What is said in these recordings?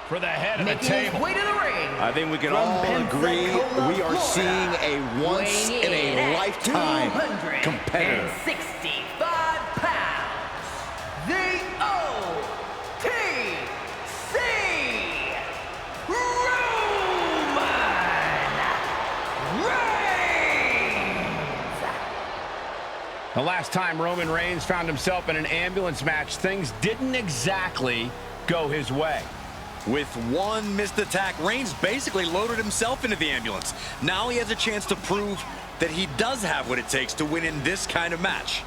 for the head of the Making table. his way to the ring. I think we can all agree we are seeing a once-in-a-lifetime competitor. 65 pounds. The OTC Roman Reigns. The last time Roman Reigns found himself in an ambulance match, things didn't exactly go his way. With one missed attack, Reigns basically loaded himself into the ambulance. Now he has a chance to prove that he does have what it takes to win in this kind of match.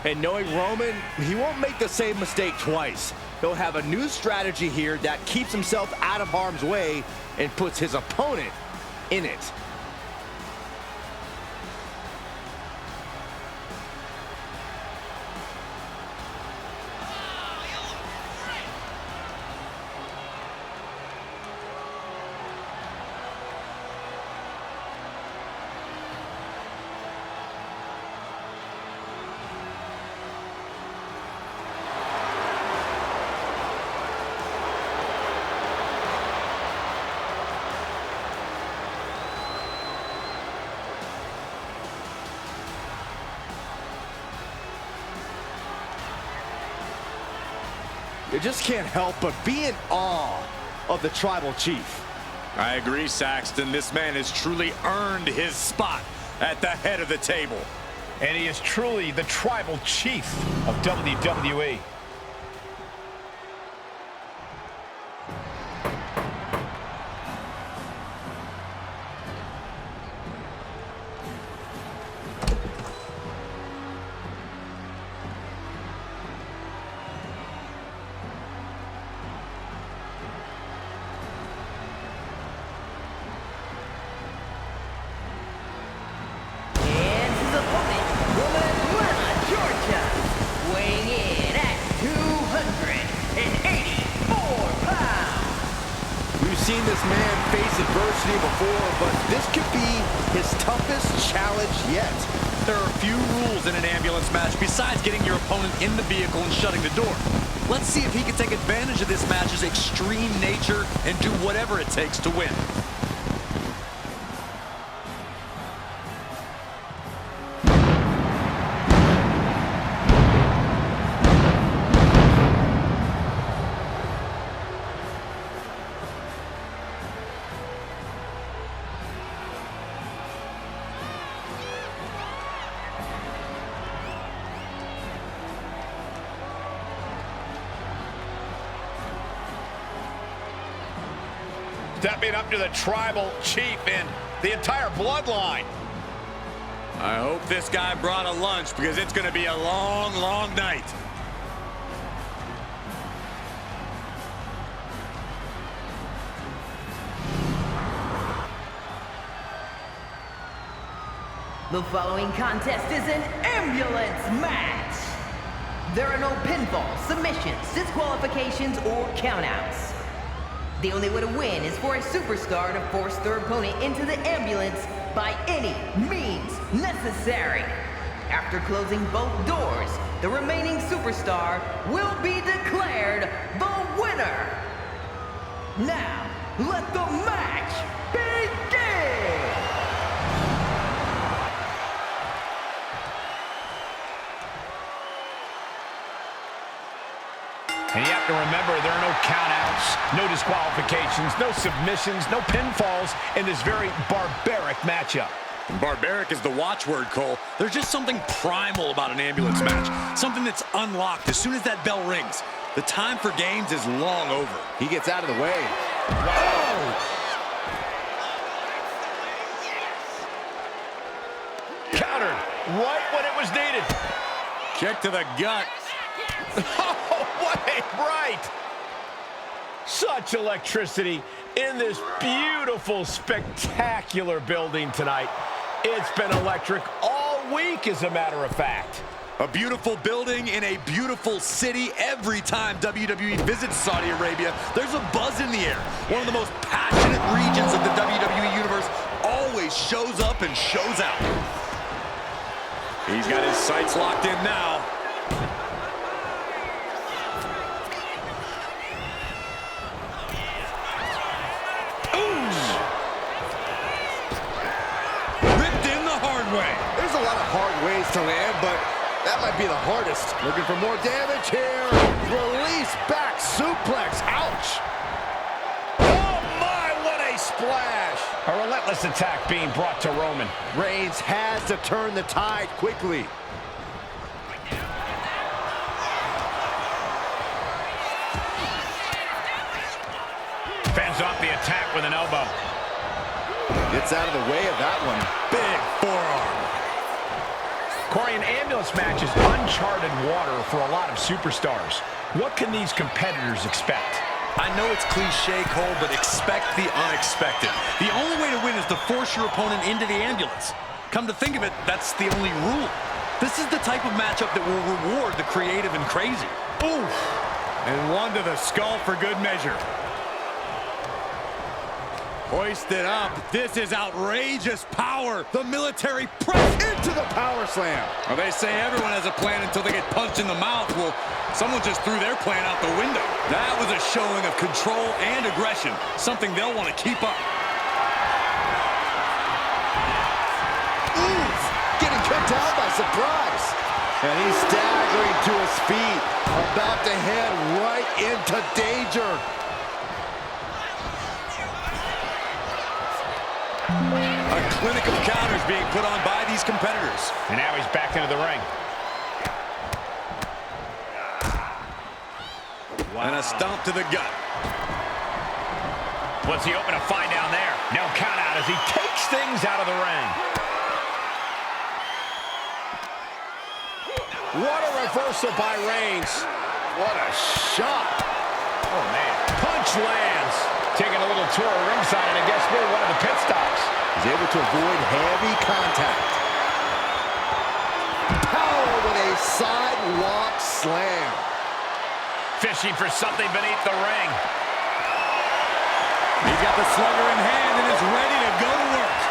And knowing Roman, he won't make the same mistake twice. He'll have a new strategy here that keeps himself out of harm's way and puts his opponent in it. You just can't help but be in awe of the Tribal Chief. I agree, Saxton. This man has truly earned his spot at the head of the table. And he is truly the Tribal Chief of WWE. Seen this man face adversity before, but this could be his toughest challenge yet. There are few rules in an ambulance match besides getting your opponent in the vehicle and shutting the door. Let's see if he can take advantage of this match's extreme nature and do whatever it takes to win. Stepping up to the Tribal Chief and the entire bloodline. I hope this guy brought a lunch because it's going to be a long, long night. The following contest is an ambulance match. There are no pinfalls, submissions, disqualifications, or countouts. The only way to win is for a superstar to force their opponent into the ambulance by any means necessary. After closing both doors, the remaining superstar will be declared the winner. Now, let the match begin! And you have to remember, there are no countouts, no disqualifications, no submissions, no pinfalls in this very barbaric matchup. Barbaric is the watchword, Cole. There's just something primal about an ambulance match. Something that's unlocked as soon as that bell rings. The time for games is long over. He gets out of the way. Oh! Countered right when it was needed. Kick to the gut. Oh, what a right! Such electricity in this beautiful, spectacular building tonight. It's been electric all week, as a matter of fact. A beautiful building in a beautiful city. Every time WWE visits Saudi Arabia, there's a buzz in the air. One of the most passionate regions of the WWE Universe always shows up and shows out. He's got his sights locked in now. There's a lot of hard ways to land, but that might be the hardest. Looking for more damage here. Release back suplex. Ouch. Oh, my, what a splash. A relentless attack being brought to Roman. Reigns has to turn the tide quickly. Fends off the attack with an elbow. Gets out of the way of that one. Big forearm. Corey, an ambulance match is uncharted water for a lot of superstars. What can these competitors expect? I know it's cliche, Cole, but expect the unexpected. The only way to win is to force your opponent into the ambulance. Come to think of it, that's the only rule. This is the type of matchup that will reward the creative and crazy. Oof. And one to the skull for good measure. Hoisted up. This is outrageous power. The military press into the power slam. Well, they say everyone has a plan until they get punched in the mouth. Well, someone just threw their plan out the window. That was a showing of control and aggression, something they'll want to keep up. Oof! Getting kicked out by surprise. And he's staggering to his feet, about to head right into danger. A clinic of counters being put on by these competitors. And now he's back into the ring. Wow. And a stomp to the gut. What's he open to find down there? No count out as he takes things out of the ring. What a reversal by Reigns. What a shot. Oh, man. Punch lands. Taking a little tour of ringside, and I guess we're one of the pit stops. He's able to avoid heavy contact. Power with a sidewalk slam. Fishing for something beneath the ring. He's got the slugger in hand and is ready to go to work.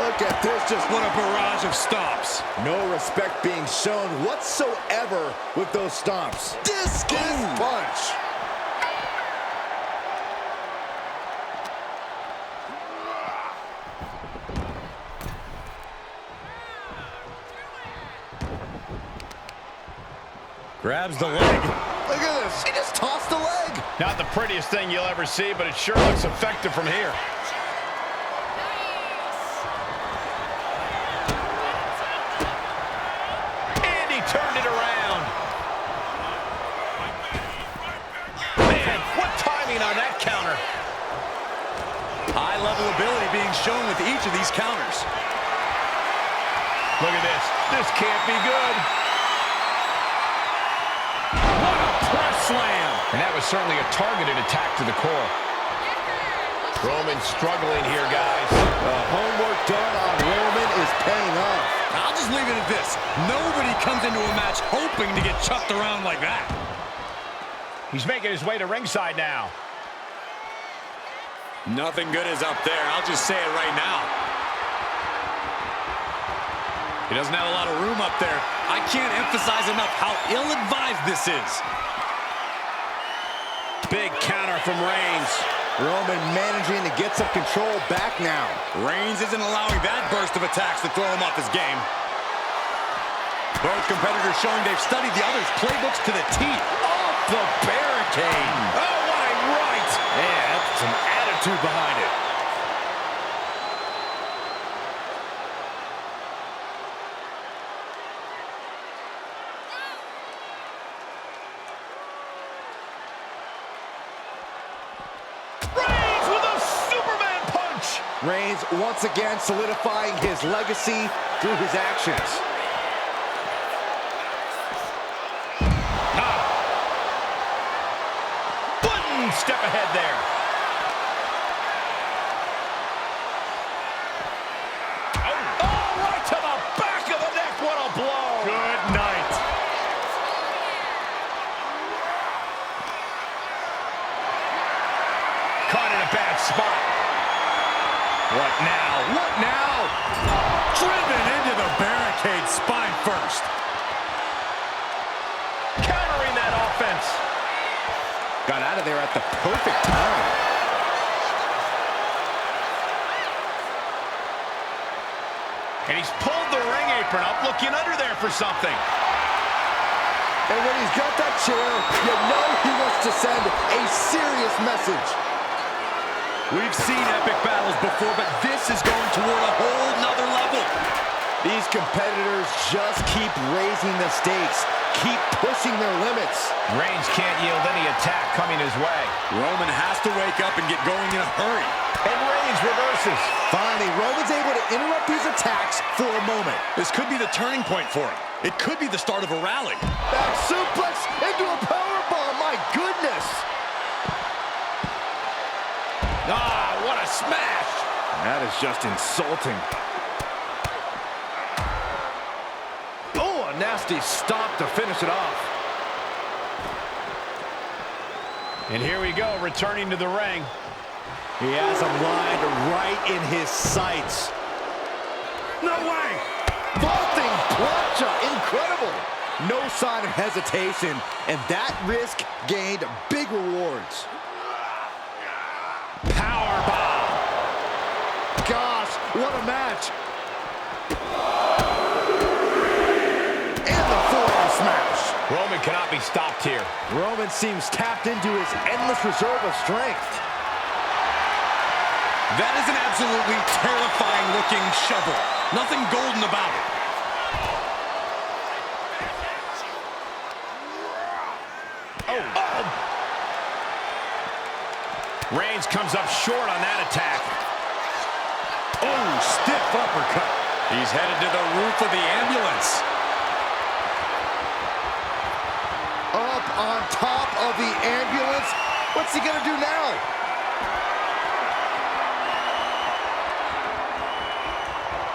Look at this, just What a barrage of stomps. no respect being shown whatsoever with those stomps. Discus punch. Grabs the leg. Look at this. He just tossed the leg. Not the prettiest thing you'll ever see, but it sure looks effective from here. And he turned it around. Man, what timing on that counter. High level ability being shown with each of these counters. Look at this. This can't be good. Slam. And that was certainly a targeted attack to the core. Roman struggling here, guys. The homework done on Roman is paying off. I'll just leave it at this. Nobody comes into a match hoping to get chucked around like that. He's making his way to ringside now. Nothing good is up there. I'll just say it right now. He doesn't have a lot of room up there. I can't emphasize enough how ill-advised this is. Big counter from Reigns. Roman managing to get some control back now. Reigns isn't allowing that burst of attacks to throw him off his game. Both competitors showing they've studied the other's playbooks to the T. Off the barricade. Oh, what a right! Man, that's some attitude behind it. Reigns once again solidifying his legacy through his actions. One step ahead there. Oh, right to the back of the neck. What a blow. Good night. Caught in a bad spot. What now? What now? Driven into the barricade, spine first. Countering that offense. Got out of there at the perfect time. And he's pulled the ring apron up, looking under there for something. And when he's got that chair, you know he wants to send a serious message. We've seen epic battles before, but this is going toward a whole nother level. These competitors just keep raising the stakes, keep pushing their limits. Reigns can't yield any attack coming his way. Roman has to wake up and get going in a hurry. And Reigns reverses. Finally, Roman's able to interrupt these attacks for a moment. This could be the turning point for him. It could be the start of a rally. Back suplex into a powerbomb, my goodness. Ah, what a smash. That is just insulting. Oh, a nasty stop to finish it off. And here we go, returning to the ring. He has him lined right in his sights. No way! Vaulting plancha, incredible. No sign of hesitation, and that risk gained big rewards. Powerbomb. Gosh, what a match. And the forearm smash. Roman cannot be stopped here. Roman seems tapped into his endless reserve of strength. That is an absolutely terrifying looking shovel. Nothing golden about it. Reigns comes up short on that attack. Oh, stiff uppercut. He's headed to the roof of the ambulance. Up on top of the ambulance. What's he gonna do now?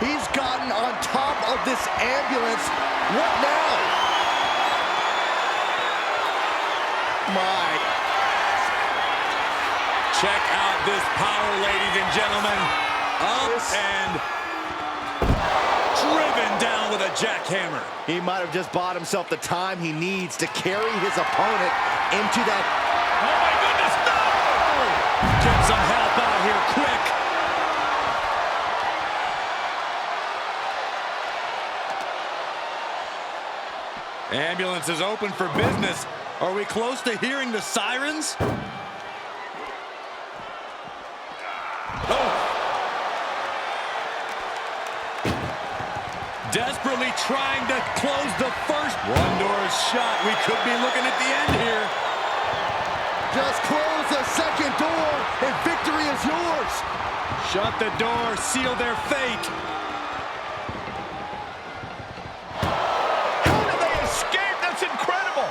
He's gotten on top of this ambulance. What now? My. Check out this power, ladies and gentlemen. Up and driven down with a jackhammer. He might have just bought himself the time he needs to carry his opponent into that. Oh my goodness, no! Get some help out here quick. Ambulance is open for business. Are we close to hearing the sirens? Desperately trying to close the first. One door is shut. We could be looking at the end here. Just close the second door and victory is yours. Shut the door, seal their fate. How did they escape? That's incredible.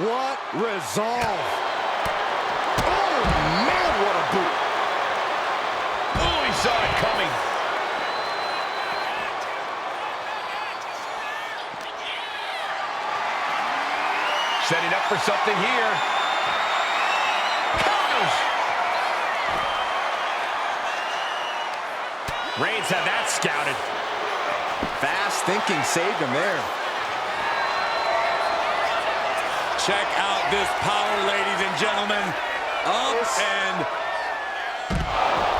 What resolve. Oh, man, what a boot. Oh, he saw it coming. Setting up for something here. Counters. Reigns had that scouted. Fast thinking saved him there. Check out this power, ladies and gentlemen. Up and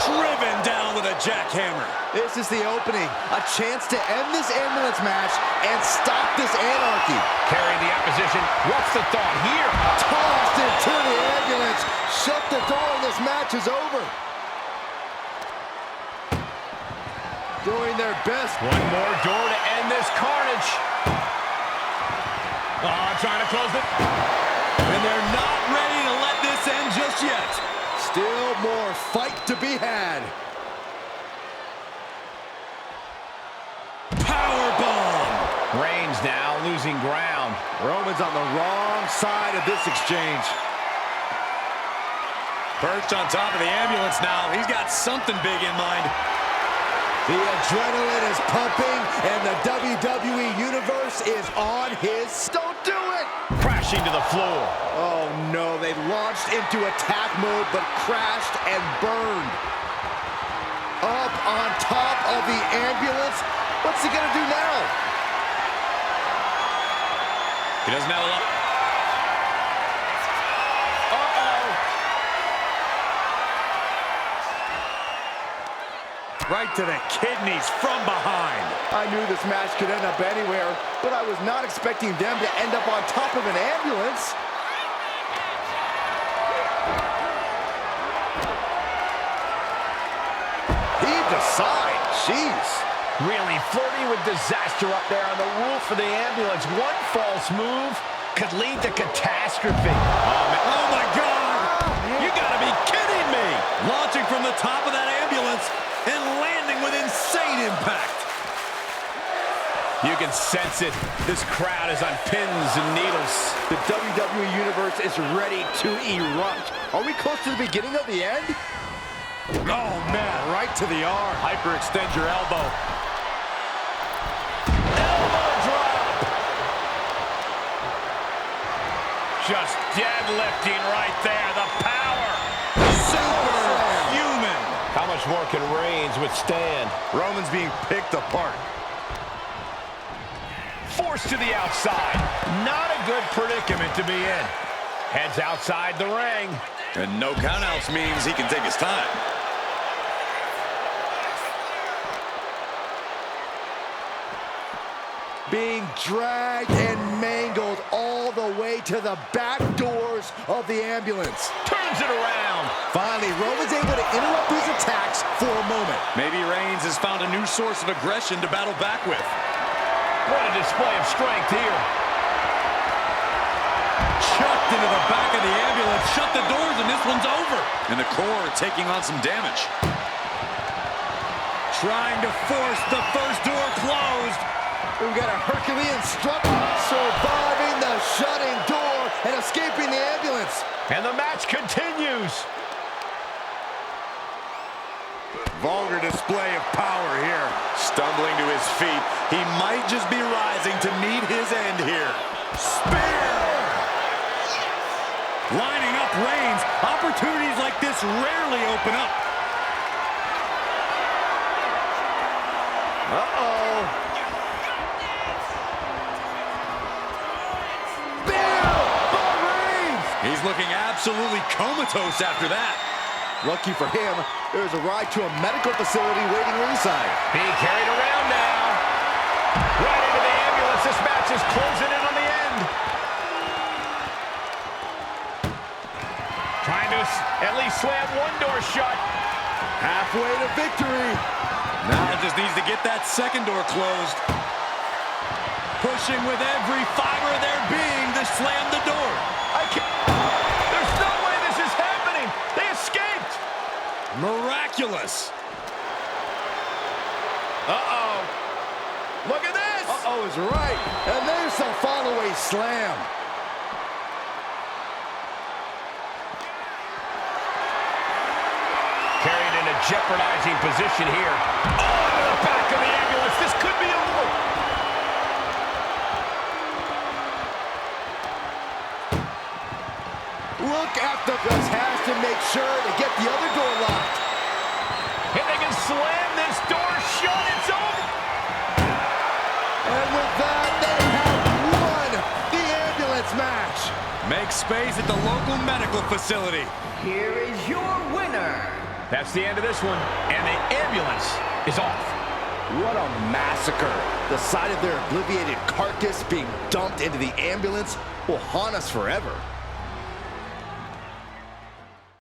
driven down with a jackhammer. This is the opening. A chance to end this ambulance match and stop this anarchy. Carrying the opposition. What's the thought here? Tossed into the ambulance. Shut the door and this match is over. Doing their best. One more door to end this carnage. Oh, trying to close it. And they're not ready to let this end just yet. Still more fight to be had. Powerbomb. Reigns now losing ground. Roman's on the wrong side of this exchange. Perched on top of the ambulance now. He's got something big in mind. The adrenaline is pumping, and the WWE Universe is on his... Don't do it! Crashing to the floor. Oh, no. They launched into attack mode, but crashed and burned. Up on top of the ambulance. What's he going to do now? He doesn't have a lot. Right to the kidneys from behind. I knew this match could end up anywhere, but I was not expecting them to end up on top of an ambulance. Heaved aside, jeez. Really flirting with disaster up there on the roof of the ambulance. One false move could lead to catastrophe. Oh my God! You gotta be kidding me! Launching from the top of that ambulance and landing with insane impact. You can sense it. This crowd is on pins and needles. The WWE Universe is ready to erupt. Are we close to the beginning of the end? Oh man, right to the arm. Hyperextend your elbow. Elbow drop. Just deadlifting right there. The power. Superhuman. How much more can Reigns withstand? Roman's being picked apart. Forced to the outside. Not a good predicament to be in. Heads outside the ring. And no countouts means he can take his time. Being dragged and mangled all the way to the back doors of the ambulance. Turns it around. Finally, Roman's able to interrupt his attacks for a moment. Maybe Reigns has found a new source of aggression to battle back with. What a display of strength here. Chucked into the back of the ambulance, shut the doors, and this one's over. And the core taking on some damage. Trying to force the first door closed. We've got a Herculean struggle, surviving the shutting door and escaping the ambulance. And the match continues. Vulgar display of power here. Stumbling to his feet. He might just be rising to meet his end here. Spear! Lining up Reigns. Opportunities like this rarely open up. Uh-oh. He's looking absolutely comatose after that. Lucky for him, there's a ride to a medical facility waiting ringside. Being carried around now. Right into the ambulance. This match is closing in on the end. Trying to at least slam one door shut. Halfway to victory. Now just needs to get that second door closed. Pushing with every fiber of their being to slam the door. There's no way this is happening. They escaped. Miraculous. Uh-oh. Look at this. Uh-oh is right. And there's some follow-away slam. Carried in a jeopardizing position here. Oh, to the back of the ambulance. This could be over. Look at the just has to make sure to get the other door locked. If they can slam this door shut, it's over. And with that, they have won the ambulance match. Make space at the local medical facility. Here is your winner. That's the end of this one, and the ambulance is off. What a massacre. The sight of their obliterated carcass being dumped into the ambulance will haunt us forever.